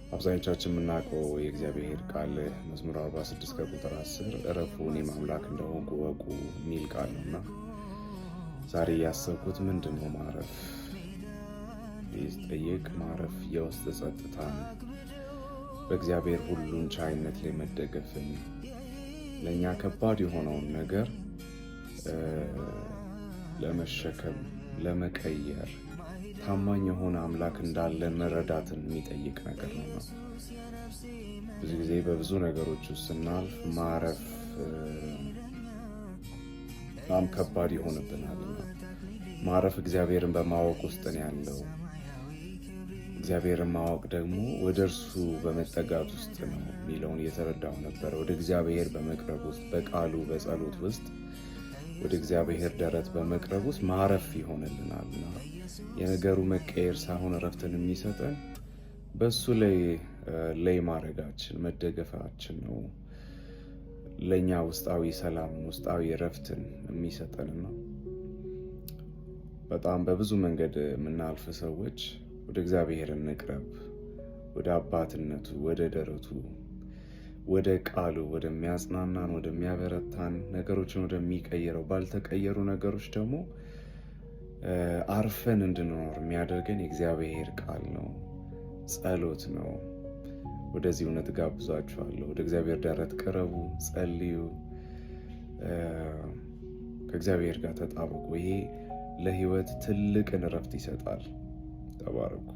አብዛኞቻችን የምናውቀው የእግዚአብሔር ቃል መዝሙር 46 ከቁጥር 10 እረፉ እኔም አምላክ እንደሆንኩ እወቁ የሚል ቃል ነው እና ዛሬ ያሰብኩት ምንድን ነው ማረፍ ጠይቅ ማረፍ የውስጥ ጸጥታን በእግዚአብሔር ሁሉን ቻይነት ላይ መደገፍን ለእኛ ከባድ የሆነውን ነገር ለመሸከም ለመቀየር ታማኝ የሆነ አምላክ እንዳለን መረዳትን የሚጠይቅ ነገር ነው። ብዙ ጊዜ በብዙ ነገሮች ውስጥ ስናልፍ ማረፍ በጣም ከባድ ይሆንብናል። ማረፍ እግዚአብሔርን በማወቅ ውስጥ ነው ያለው። እግዚአብሔርን ማወቅ ደግሞ ወደ እርሱ በመጠጋት ውስጥ ነው የሚለውን እየተረዳሁ ነበር። ወደ እግዚአብሔር በመቅረብ ውስጥ፣ በቃሉ በጸሎት ውስጥ ወደ እግዚአብሔር ደረት በመቅረብ ውስጥ ማረፍ ይሆንልናል። የነገሩ መቀየር ሳይሆን እረፍትን የሚሰጠን በእሱ ላይ ማድረጋችን መደገፋችን ነው። ለእኛ ውስጣዊ ሰላም ውስጣዊ እረፍትን የሚሰጠን ነው። በጣም በብዙ መንገድ የምናልፍ ሰዎች ወደ እግዚአብሔር እንቅረብ፣ ወደ አባትነቱ፣ ወደ ደረቱ፣ ወደ ቃሉ፣ ወደሚያጽናናን፣ ወደሚያበረታን፣ ነገሮችን ወደሚቀይረው፣ ባልተቀየሩ ነገሮች ደግሞ አርፈን እንድንኖር የሚያደርገን የእግዚአብሔር ቃል ነው፣ ጸሎት ነው። ወደዚህ እውነት ጋብዛችኋለሁ። ወደ እግዚአብሔር ደረት ቅረቡ፣ ጸልዩ፣ ከእግዚአብሔር ጋር ተጣበቁ። ይሄ ለህይወት ትልቅን እረፍት ይሰጣል። ተባረኩ።